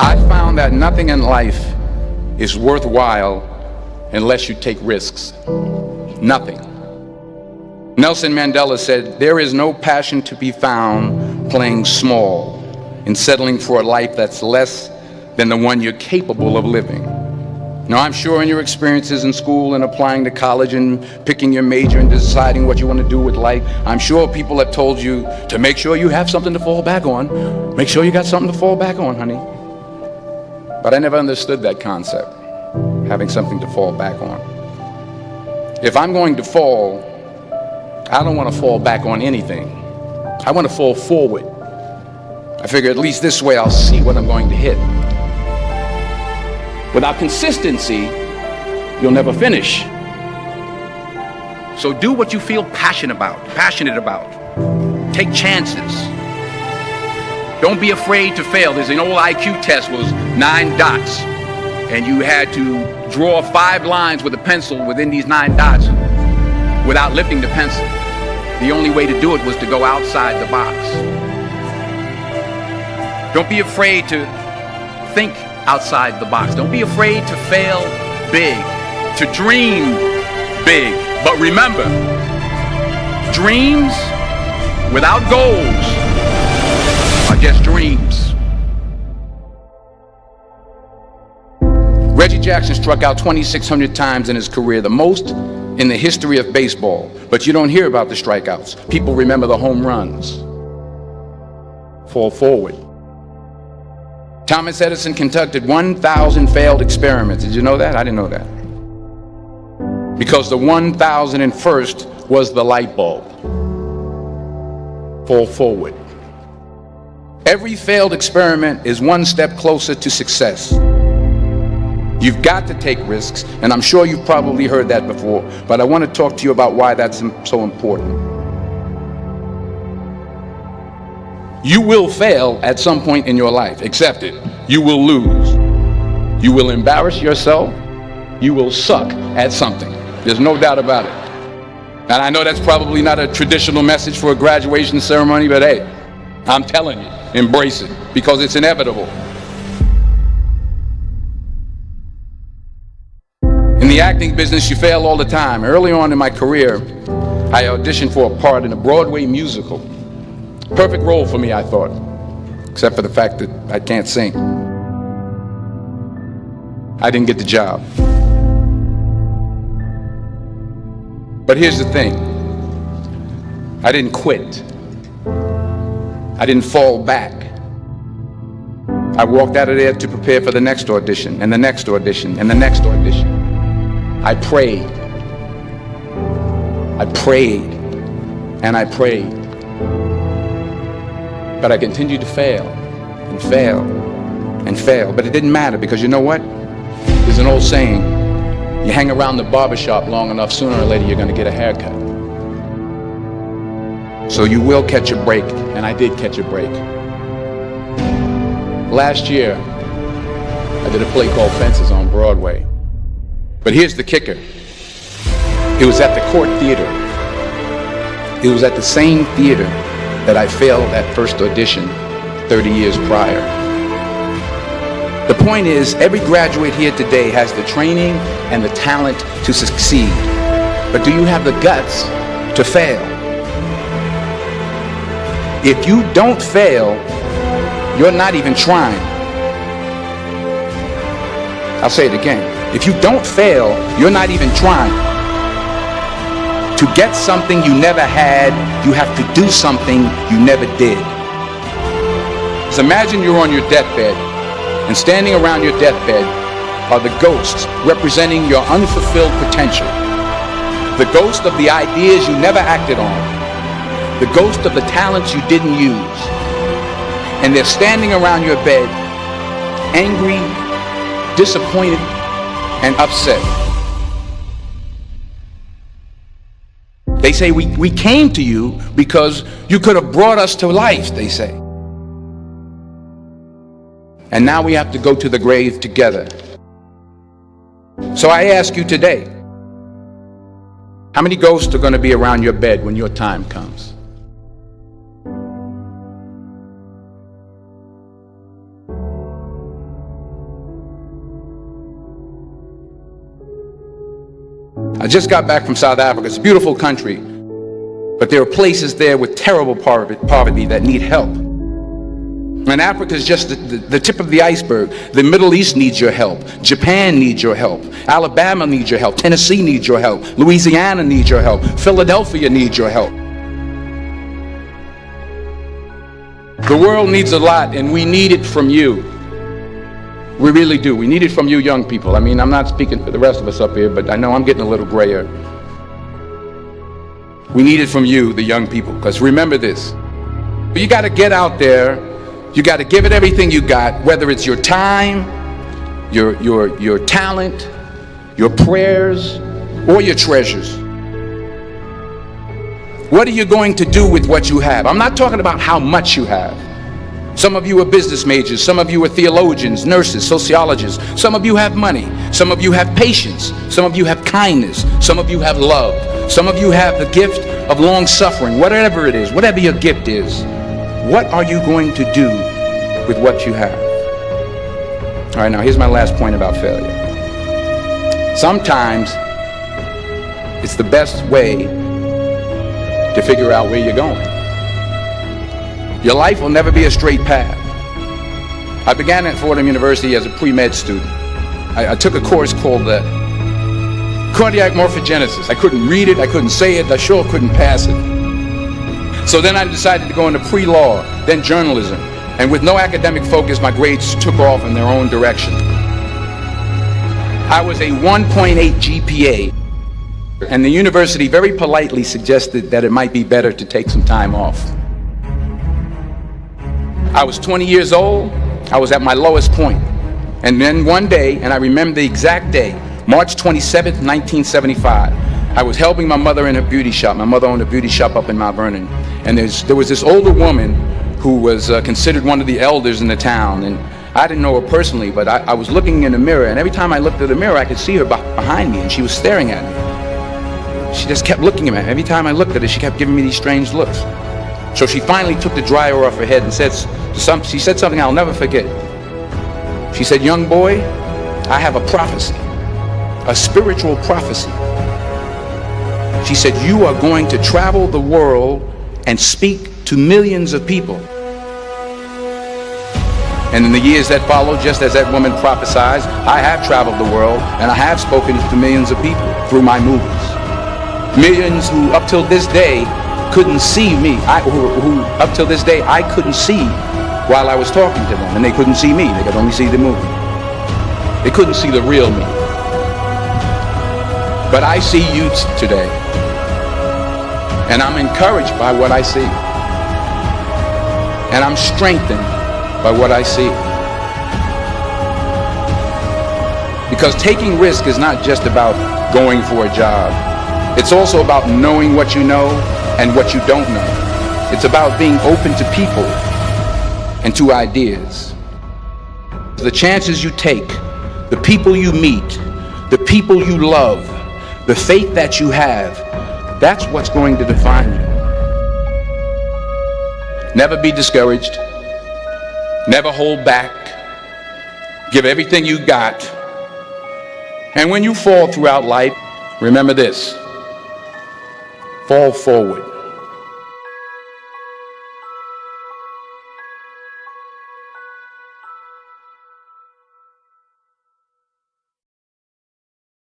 I found that nothing in life is worthwhile unless you take risks. Nothing. Nelson Mandela said, "There is no passion to be found playing small and settling for a life that's less than the one you're capable of living." Now, I'm sure in your experiences in school and applying to college and picking your major and deciding what you want to do with life, I'm sure people have told you to make sure you have something to fall back on. Make sure you got something to fall back on, honey. But I never understood that concept, having something to fall back on. If I'm going to fall, I don't want to fall back on anything. I want to fall forward. I figure at least this way I'll see what I'm going to hit. Without consistency, you'll never finish. So do what you feel passionate about. Take chances. Don't be afraid to fail. There's an old IQ test, was 9 dots. And you had to draw 5 lines with a pencil within these 9 dots without lifting the pencil. The only way to do it was to go outside the box. Don't be afraid to think outside the box. Don't be afraid to fail big, to dream big. But remember, dreams without goals are just dreams. Reggie Jackson struck out 2,600 times in his career, the most in the history of baseball. But you don't hear about the strikeouts. People remember the home runs. Fall forward. Thomas Edison conducted 1,000 failed experiments. Did you know that? I didn't know that. Because the 1,001st was the light bulb. Fall forward. Every failed experiment is one step closer to success. You've got to take risks, and I'm sure you've probably heard that before, but I want to talk to you about why that's so important. You will fail at some point in your life. Accept it. You will lose. You will embarrass yourself. You will suck at something. There's no doubt about it. And I know that's probably not a traditional message for a graduation ceremony, but hey, I'm telling you, embrace it, because it's inevitable. In the acting business, you fail all the time. Early on in my career, I auditioned for a part in a Broadway musical. Perfect role for me, I thought, except for the fact that I can't sing. I didn't get the job. But here's the thing. I didn't quit. I didn't fall back. I walked out of there to prepare for the next audition, and the next audition, and the next audition. I prayed. I prayed, and I prayed. But I continued to fail, and fail, and fail. But it didn't matter, because you know what? There's an old saying, you hang around the barbershop long enough, sooner or later you're going to get a haircut. So you will catch a break, and I did catch a break. Last year, I did a play called Fences on Broadway. But here's the kicker. It was at the Court Theater. It was at the same theater that I failed that first audition 30 years prior. The point is, every graduate here today has the training and the talent to succeed. But do you have the guts to fail? If you don't fail, you're not even trying. I'll say it again. If you don't fail, you're not even trying. To get something you never had, you have to do something you never did. So imagine you're on your deathbed, and standing around your deathbed are the ghosts representing your unfulfilled potential. The ghost of the ideas you never acted on. The ghost of the talents you didn't use. And they're standing around your bed, angry, disappointed, and upset. They say, we came to you because you could have brought us to life, they say. And now we have to go to the grave together. So I ask you today, how many ghosts are going to be around your bed when your time comes? I just got back from South Africa. It's a beautiful country, but there are places there with terrible poverty that need help. And Africa is just the tip of the iceberg. The Middle East needs your help. Japan needs your help. Alabama needs your help. Tennessee needs your help. Louisiana needs your help. Philadelphia needs your help. The world needs a lot, and we need it from you. We really do. We need it from you young people. I mean, I'm not speaking for the rest of us up here, but I know I'm getting a little grayer. We need it from you, the young people, because remember this. You got to get out there. You got to give it everything you got, whether it's your time, your talent, your prayers, or your treasures. What are you going to do with what you have? I'm not talking about how much you have. Some of you are business majors. Some of you are theologians, nurses, sociologists. Some of you have money. Some of you have patience. Some of you have kindness. Some of you have love. Some of you have the gift of long suffering. Whatever it is, whatever your gift is, what are you going to do with what you have? All right, now here's my last point about failure. Sometimes it's the best way to figure out where you're going. Your life will never be a straight path. I began at Fordham University as a pre-med student. I took a course called cardiac morphogenesis. I couldn't read it, I couldn't say it, I sure couldn't pass it. So then I decided to go into pre-law, then journalism. And with no academic focus, my grades took off in their own direction. I was a 1.8 GPA, and the university very politely suggested that it might be better to take some time off. I was 20 years old. I was at my lowest point. And then one day, and I remember the exact day, March 27th, 1975, I was helping my mother in her beauty shop. My mother owned a beauty shop up in Mount Vernon. And there was this older woman who was considered one of the elders in the town. And I didn't know her personally, but I was looking in the mirror, and every time I looked at the mirror, I could see her behind me, and she was staring at me. She just kept looking at me. Every time I looked at her, she kept giving me these strange looks. So she finally took the dryer off her head and she said something I'll never forget. She said, "Young boy, I have a prophecy, a spiritual prophecy." She said, "You are going to travel the world and speak to millions of people." And in the years that followed, just as that woman prophesied, I have traveled the world and I have spoken to millions of people through my movies. Millions who up till this day couldn't see me, who up till this day I couldn't see while I was talking to them, and they couldn't see me, they could only see the movie. They couldn't see the real me. But I see you today, and I'm encouraged by what I see, and I'm strengthened by what I see. Because taking risk is not just about going for a job. It's also about knowing what you know and what you don't know. It's about being open to people and to ideas. The chances you take, the people you meet, the people you love, the faith that you have, that's what's going to define you. Never be discouraged. Never hold back. Give everything you got. And when you fall throughout life, remember this: fall forward.